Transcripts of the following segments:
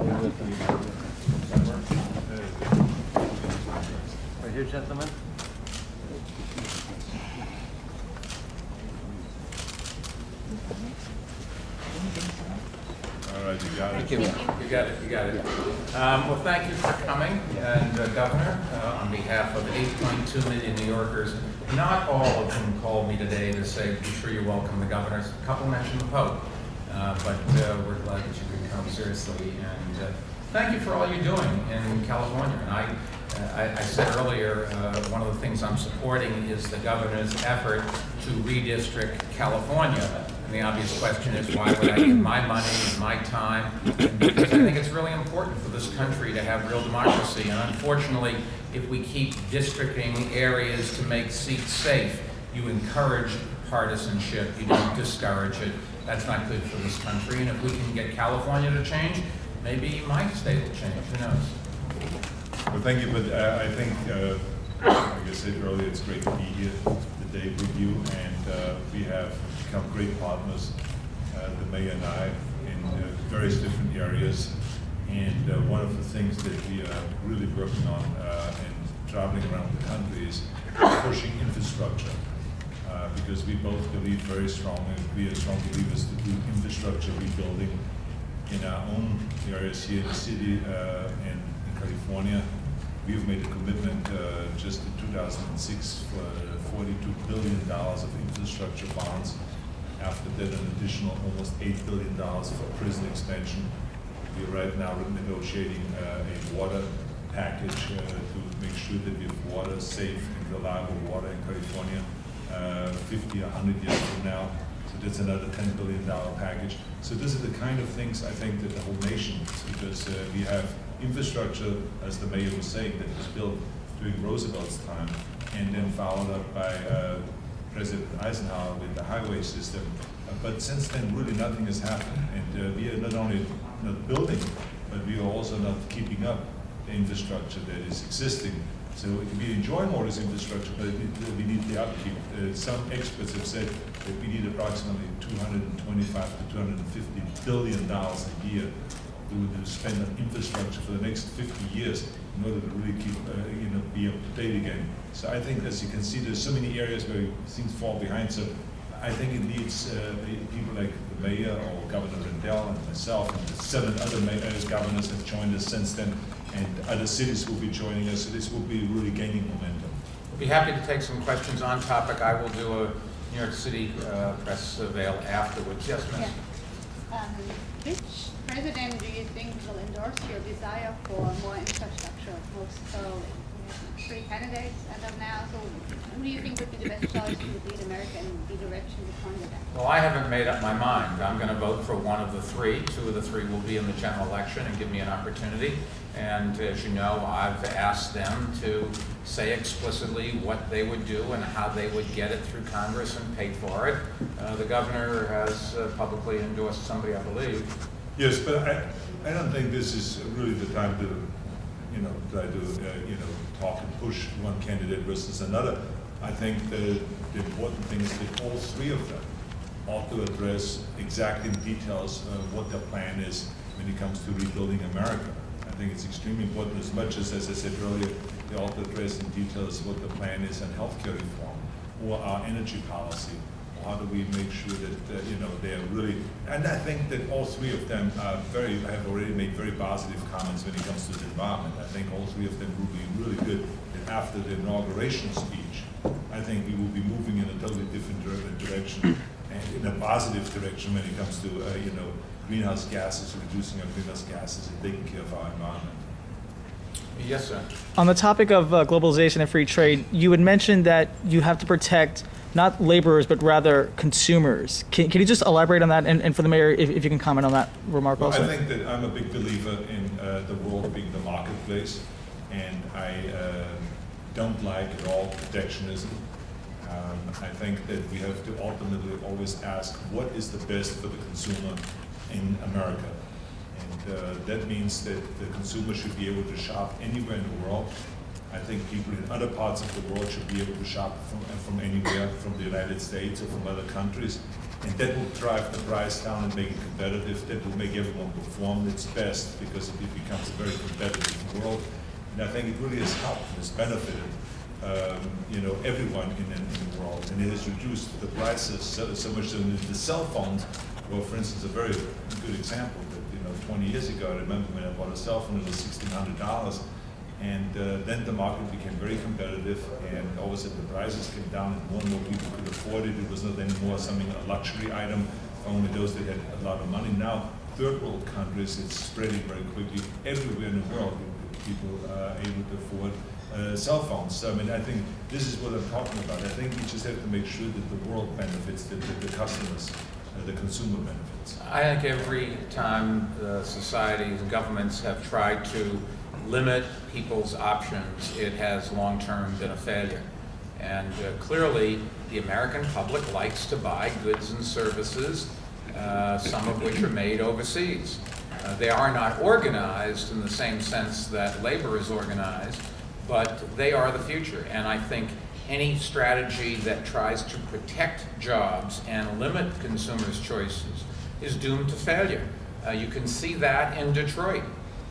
Right here, gentlemen. All right, you got it. Thank you. You got it, you got it. Well, thank you for coming, and Governor, on behalf of 8.2 million New Yorkers, not all of whom called me today to say, be sure you welcome the governor. A couple mentioned the Pope, but we're glad that you could come seriously, and thank you for all you're doing in California. And I said earlier, one of the things I'm supporting is the governor's effort to redistrict California. And the obvious question is, why would I give my money and my time? And because I think it's really important for this country to have real democracy. And unfortunately, if we keep districting areas to make seats safe, you encourage partisanship, you don't discourage it. That's not good for this country. And if we can get California to change, maybe my state will change, who knows? Well, thank you, but I think, like I said earlier, it's great to be here today with you, and we have become great partners, the mayor and I, in various different areas. And one of the things that we are really working on and traveling around the country is pushing infrastructure, because we both believe very strongly, we are strong believers to do infrastructure rebuilding in our own areas here in the city and in California. We've made a commitment just in 2006 for $42 billion of infrastructure bonds. After that, an additional almost $8 billion for prison expansion. We're right now negotiating a water package to make sure that we have water, safe and reliable water in California 50 or 100 years from now. So that's another $10 billion package. So this is the kind of things I think that the whole nation needs, because we have infrastructure, as the mayor was saying, that was built during Roosevelt's time, and then followed up by President Eisenhower with the highway system. But since then, really nothing has happened, and we are not only not building, but we are also not keeping up the infrastructure that is existing. So we enjoy all this infrastructure, but we need the upkeep. Some experts have said that we need approximately $225 to $250 billion a year to spend on infrastructure for the next 50 years in order to really keep, be up to date again. So I think, as you can see, there's so many areas where things fall behind. So I think it needs people like the mayor or Governor Rendell and myself, and the 7 other governors have joined us since then, and other cities will be joining us. So this will be really gaining momentum. We'll be happy to take some questions on topic. I will do a New York City press avail afterwards. Yes, ma'am. Yeah. Which president do you think will endorse your desire for more infrastructure most thoroughly? We have 3 candidates as of now, so who do you think would be the best choice to lead America in the direction we're going with that? Well, I haven't made up my mind. I'm going to vote for one of the 3. 2 of the 3 will be in the general election and give me an opportunity. And as you know, I've asked them to say explicitly what they would do and how they would get it through Congress and pay for it. The governor has publicly endorsed somebody, I believe. Yes, but I don't think this is really the time to, try to, talk and push one candidate versus another. I think the important thing is that all 3 of them ought to address exactly in details what their plan is when it comes to rebuilding America. I think it's extremely important, as much as I said earlier, they ought to address in details what the plan is on healthcare reform or our energy policy. How do we make sure that they are really? And I think that all 3 of them have already made very positive comments when it comes to the environment. I think all 3 of them will be really good. And after the inauguration speech, I think we will be moving in a totally different direction and in a positive direction when it comes to greenhouse gases, reducing our greenhouse gases, and taking care of our environment. Yes, sir. On the topic of globalization and free trade, you had mentioned that you have to protect not laborers, but rather consumers. Can you just elaborate on that? And for the mayor, if you can comment on that remark also. I think that I'm a big believer in the world being the marketplace, and I don't like at all protectionism. I think that we have to ultimately always ask what is the best for the consumer in America. And that means that the consumer should be able to shop anywhere in the world. I think people in other parts of the world should be able to shop from anywhere, from the United States or from other countries. And that will drive the price down and make it competitive. That will make everyone perform its best because it becomes a very competitive world. And I think it really has helped and has benefited, everyone in the world. And it has reduced the prices so much so that the cell phones, well, for instance, a very good example that, 20 years ago, I remember when I bought a cell phone, it was $1,600. And then the market became very competitive, and all of a sudden the prices came down, and more people could afford it. It was not anymore a luxury item, only those that had a lot of money. Now, third world countries, it's spreading very quickly. Everywhere in the world, people are able to afford cell phones. So, I think this is what I'm talking about. I think we just have to make sure that the world benefits, that the customers, the consumer benefits. I think every time societies and governments have tried to limit people's options, it has long-term been a failure. And clearly, the American public likes to buy goods and services, some of which are made overseas. They are not organized in the same sense that labor is organized, but they are the future. And I think any strategy that tries to protect jobs and limit consumers' choices is doomed to failure. You can see that in Detroit.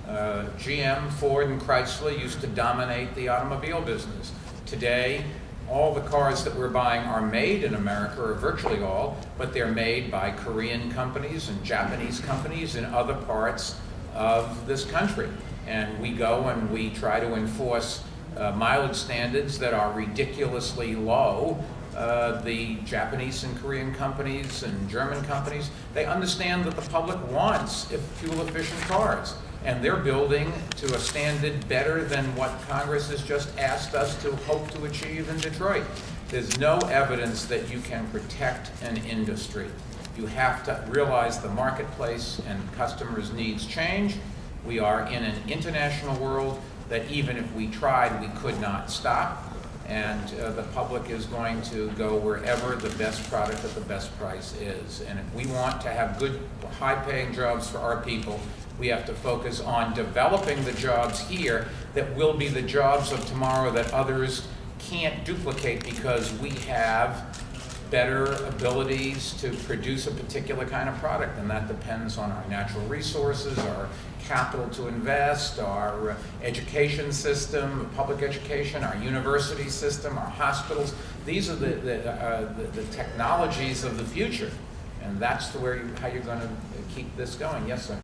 GM, Ford, and Chrysler used to dominate the automobile business. Today, all the cars that we're buying are made in America, or virtually all, but they're made by Korean companies and Japanese companies in other parts of this country. And we go and we try to enforce mileage standards that are ridiculously low. The Japanese and Korean companies and German companies, they understand that the public wants fuel-efficient cars. And they're building to a standard better than what Congress has just asked us to hope to achieve in Detroit. There's no evidence that you can protect an industry. You have to realize the marketplace and customers' needs change. We are in an international world that even if we tried, we could not stop. And the public is going to go wherever the best product at the best price is. And if we want to have good, high-paying jobs for our people, we have to focus on developing the jobs here that will be the jobs of tomorrow that others can't duplicate because we have better abilities to produce a particular kind of product. And that depends on our natural resources, our capital to invest, our education system, public education, our university system, our hospitals. These are the technologies of the future. And that's how you're going to keep this going. Yes, sir.